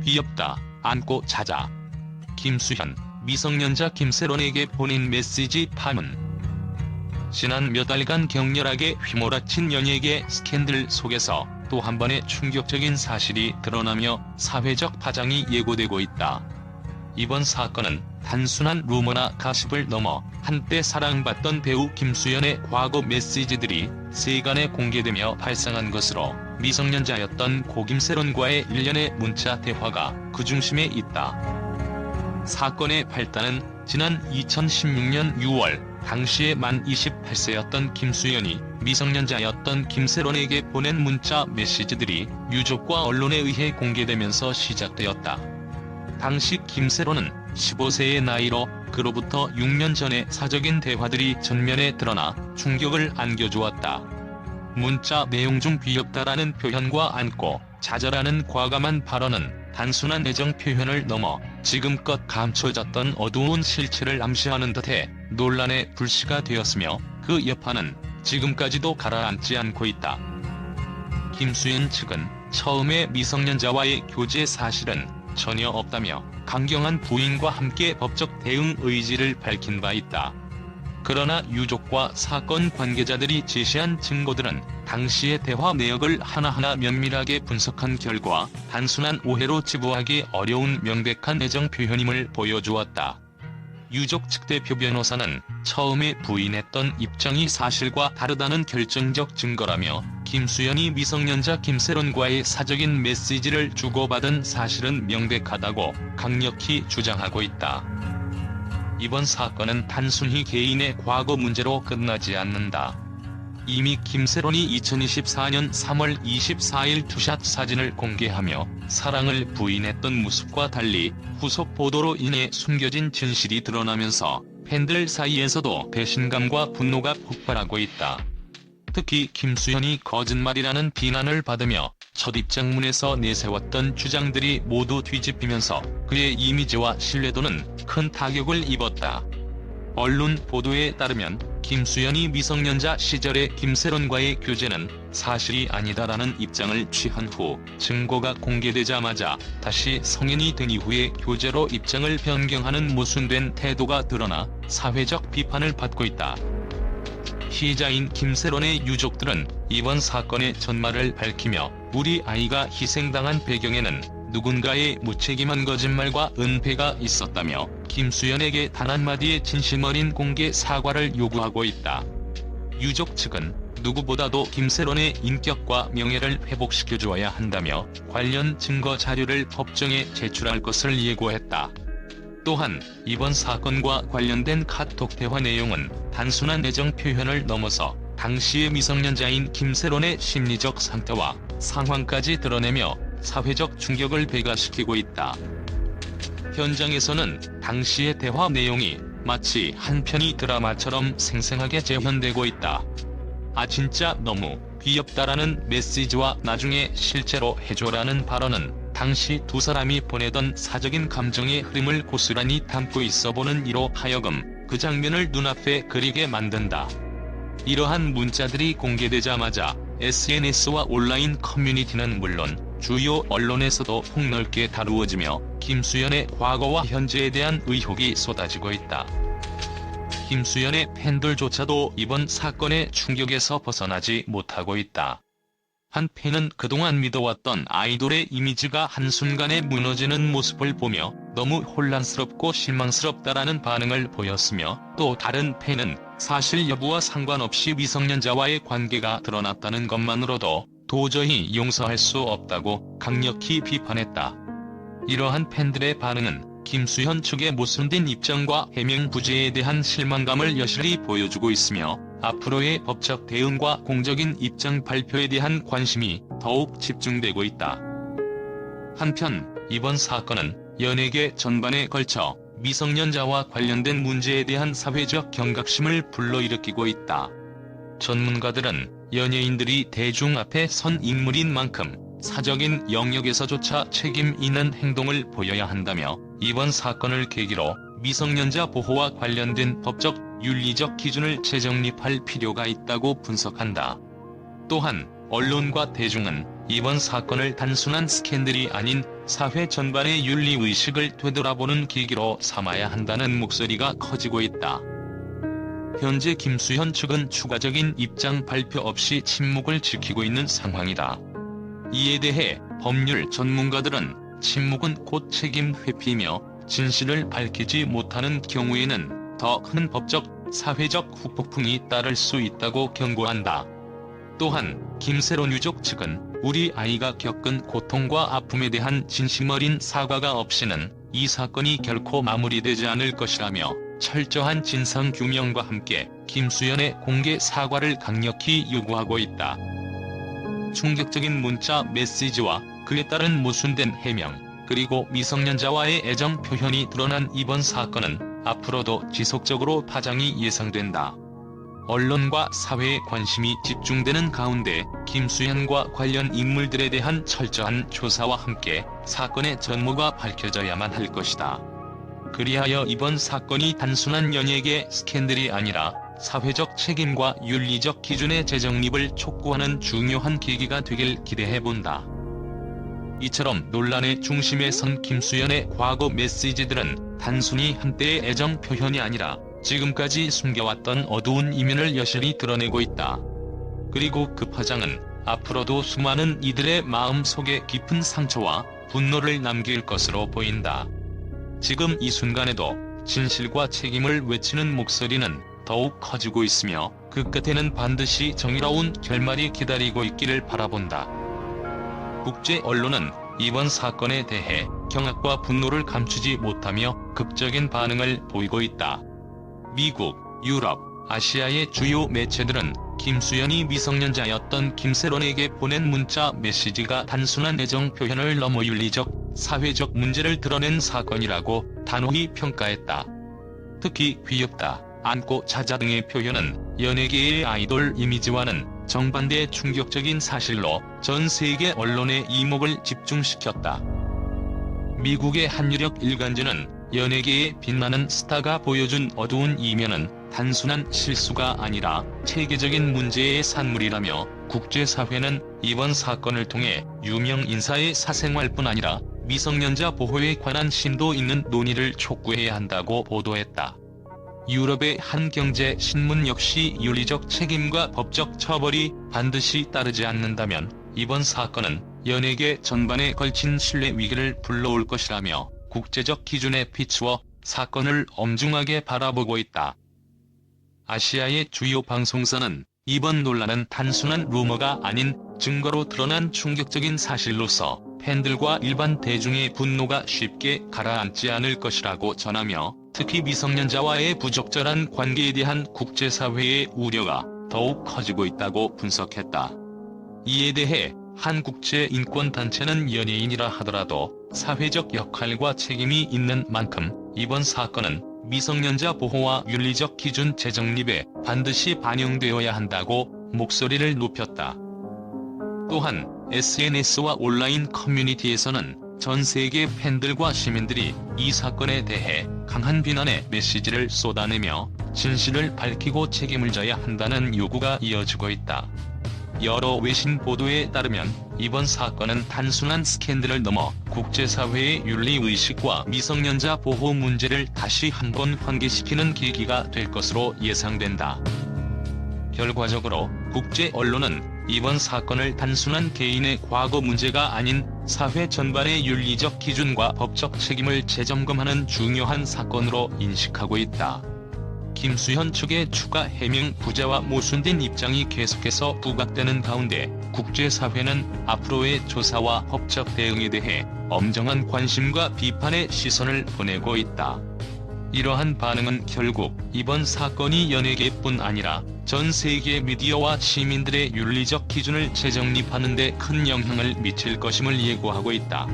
귀엽다, 안고 자자. 김수현, 미성년자 김세론에게 보낸 메시지 파문. 지난 몇 달간 격렬하게 휘몰아친 연예계 스캔들 속에서 또 한 번의 충격적인 사실이 드러나며 사회적 파장이 예고되고 있다. 이번 사건은 단순한 루머나 가십을 넘어 한때 사랑받던 배우 김수현의 과거 메시지들이 세간에 공개되며 발생한 것으로 미성년자였던 고 김세론과의 일련의 문자 대화가 그 중심에 있다. 사건의 발단은 지난 2016년 6월 당시에 만 28세였던 김수현이 미성년자였던 김세론에게 보낸 문자 메시지들이 유족과 언론에 의해 공개되면서 시작되었다. 당시 김세론은 15세의 나이로 그로부터 6년 전의 사적인 대화들이 전면에 드러나 충격을 안겨주었다. 문자 내용 중 귀엽다라는 표현과 안고 자자라는 과감한 발언은 단순한 애정 표현을 넘어 지금껏 감춰졌던 어두운 실체를 암시하는 듯해 논란의 불씨가 되었으며 그 여파는 지금까지도 가라앉지 않고 있다. 김수현 측은 처음에 미성년자와의 교제 사실은 전혀 없다며 강경한 부인과 함께 법적 대응 의지를 밝힌 바 있다. 그러나 유족과 사건 관계자들이 제시한 증거들은 당시의 대화 내역을 하나하나 면밀하게 분석한 결과 단순한 오해로 치부하기 어려운 명백한 애정 표현임을 보여주었다. 유족 측 대표 변호사는 처음에 부인했던 입장이 사실과 다르다는 결정적 증거라며 김수현이 미성년자 김세론과의 사적인 메시지를 주고받은 사실은 명백하다고 강력히 주장하고 있다. 이번 사건은 단순히 개인의 과거 문제로 끝나지 않는다. 이미 김세론이 2024년 3월 24일 투샷 사진을 공개하며 사랑을 부인했던 모습과 달리 후속 보도로 인해 숨겨진 진실이 드러나면서 팬들 사이에서도 배신감과 분노가 폭발하고 있다. 특히 김수현이 거짓말이라는 비난을 받으며 첫 입장문에서 내세웠던 주장들이 모두 뒤집히면서 그의 이미지와 신뢰도는 큰 타격을 입었다. 언론 보도에 따르면 김수현이 미성년자 시절의 김세론과의 교제는 사실이 아니다라는 입장을 취한 후 증거가 공개되자마자 다시 성인이 된 이후에 교제로 입장을 변경하는 모순된 태도가 드러나 사회적 비판을 받고 있다. 피해자인 김세론의 유족들은 이번 사건의 전말을 밝히며 우리 아이가 희생당한 배경에는 누군가의 무책임한 거짓말과 은폐가 있었다며 김수현에게 단 한마디의 진심 어린 공개 사과를 요구하고 있다. 유족 측은 누구보다도 김세론의 인격과 명예를 회복시켜주어야 한다며 관련 증거 자료를 법정에 제출할 것을 예고했다. 또한 이번 사건과 관련된 카톡 대화 내용은 단순한 애정 표현을 넘어서 당시의 미성년자인 김세론의 심리적 상태와 상황까지 드러내며 사회적 충격을 배가시키고 있다. 현장에서는 당시의 대화 내용이 마치 한 편의 드라마처럼 생생하게 재현되고 있다. 아 진짜 너무 귀엽다라는 메시지와 나중에 실제로 해줘라는 발언은 당시 두 사람이 보내던 사적인 감정의 흐름을 고스란히 담고 있어 보는 이로 하여금 그 장면을 눈앞에 그리게 만든다. 이러한 문자들이 공개되자마자 SNS와 온라인 커뮤니티는 물론 주요 언론에서도 폭넓게 다루어지며 김수현의 과거와 현재에 대한 의혹이 쏟아지고 있다. 김수현의 팬들조차도 이번 사건의 충격에서 벗어나지 못하고 있다. 한 팬은 그동안 믿어왔던 아이돌의 이미지가 한순간에 무너지는 모습을 보며 너무 혼란스럽고 실망스럽다라는 반응을 보였으며, 또 다른 팬은 사실 여부와 상관없이 미성년자와의 관계가 드러났다는 것만으로도 도저히 용서할 수 없다고 강력히 비판했다. 이러한 팬들의 반응은 김수현 측의 모순된 입장과 해명 부재에 대한 실망감을 여실히 보여주고 있으며, 앞으로의 법적 대응과 공적인 입장 발표에 대한 관심이 더욱 집중되고 있다. 한편 이번 사건은 연예계 전반에 걸쳐 미성년자와 관련된 문제에 대한 사회적 경각심을 불러일으키고 있다. 전문가들은 연예인들이 대중 앞에 선 인물인 만큼 사적인 영역에서조차 책임 있는 행동을 보여야 한다며, 이번 사건을 계기로 미성년자 보호와 관련된 법적, 윤리적 기준을 재정립할 필요가 있다고 분석한다. 또한 언론과 대중은 이번 사건을 단순한 스캔들이 아닌 사회 전반의 윤리의식을 되돌아보는 계기로 삼아야 한다는 목소리가 커지고 있다. 현재 김수현 측은 추가적인 입장 발표 없이 침묵을 지키고 있는 상황이다. 이에 대해 법률 전문가들은 침묵은 곧 책임 회피이며 진실을 밝히지 못하는 경우에는 더 큰 법적, 사회적 후폭풍이 따를 수 있다고 경고한다. 또한 김세론 유족 측은 우리 아이가 겪은 고통과 아픔에 대한 진심 어린 사과가 없이는 이 사건이 결코 마무리되지 않을 것이라며 철저한 진상규명과 함께 김수현의 공개 사과를 강력히 요구하고 있다. 충격적인 문자 메시지와 그에 따른 모순된 해명, 그리고 미성년자와의 애정 표현이 드러난 이번 사건은 앞으로도 지속적으로 파장이 예상된다. 언론과 사회의 관심이 집중되는 가운데 김수현과 관련 인물들에 대한 철저한 조사와 함께 사건의 전모가 밝혀져야만 할 것이다. 그리하여 이번 사건이 단순한 연예계 스캔들이 아니라 사회적 책임과 윤리적 기준의 재정립을 촉구하는 중요한 계기가 되길 기대해본다. 이처럼 논란의 중심에 선 김수현의 과거 메시지들은 단순히 한때의 애정 표현이 아니라 지금까지 숨겨왔던 어두운 이면을 여실히 드러내고 있다. 그리고 그 파장은 앞으로도 수많은 이들의 마음 속에 깊은 상처와 분노를 남길 것으로 보인다. 지금 이 순간에도 진실과 책임을 외치는 목소리는 더욱 커지고 있으며 그 끝에는 반드시 정의로운 결말이 기다리고 있기를 바라본다. 국제 언론은 이번 사건에 대해 경악과 분노를 감추지 못하며 극적인 반응을 보이고 있다. 미국, 유럽, 아시아의 주요 매체들은 김수현이 미성년자였던 김세론에게 보낸 문자 메시지가 단순한 애정 표현을 넘어 윤리적, 사회적 문제를 드러낸 사건이라고 단호히 평가했다. 특히 귀엽다, 안고 자자 등의 표현은 연예계의 아이돌 이미지와는 정반대의 충격적인 사실로 전 세계 언론의 이목을 집중시켰다. 미국의 한 유력 일간지는 연예계의 빛나는 스타가 보여준 어두운 이면은 단순한 실수가 아니라 체계적인 문제의 산물이라며 국제사회는 이번 사건을 통해 유명 인사의 사생활뿐 아니라 미성년자 보호에 관한 심도 있는 논의를 촉구해야 한다고 보도했다. 유럽의 한 경제 신문 역시 윤리적 책임과 법적 처벌이 반드시 따르지 않는다면 이번 사건은 연예계 전반에 걸친 신뢰 위기를 불러올 것이라며 국제적 기준에 비추어 사건을 엄중하게 바라보고 있다. 아시아의 주요 방송사는 이번 논란은 단순한 루머가 아닌 증거로 드러난 충격적인 사실로서 팬들과 일반 대중의 분노가 쉽게 가라앉지 않을 것이라고 전하며 특히 미성년자와의 부적절한 관계에 대한 국제사회의 우려가 더욱 커지고 있다고 분석했다. 이에 대해 한 국제인권단체는 연예인이라 하더라도 사회적 역할과 책임이 있는 만큼 이번 사건은 미성년자 보호와 윤리적 기준 재정립에 반드시 반영되어야 한다고 목소리를 높였다. 또한 SNS와 온라인 커뮤니티에서는 전 세계 팬들과 시민들이 이 사건에 대해 강한 비난의 메시지를 쏟아내며 진실을 밝히고 책임을 져야 한다는 요구가 이어지고 있다. 여러 외신 보도에 따르면 이번 사건은 단순한 스캔들을 넘어 국제사회의 윤리의식과 미성년자 보호 문제를 다시 한번 환기시키는 계기가 될 것으로 예상된다. 결과적으로 국제 언론은 이번 사건을 단순한 개인의 과거 문제가 아닌 사회 전반의 윤리적 기준과 법적 책임을 재점검하는 중요한 사건으로 인식하고 있다. 김수현 측의 추가 해명 부재와 모순된 입장이 계속해서 부각되는 가운데 국제사회는 앞으로의 조사와 법적 대응에 대해 엄정한 관심과 비판의 시선을 보내고 있다. 이러한 반응은 결국 이번 사건이 연예계뿐 아니라 전 세계 미디어와 시민들의 윤리적 기준을 재정립하는 데 큰 영향을 미칠 것임을 예고하고 있다.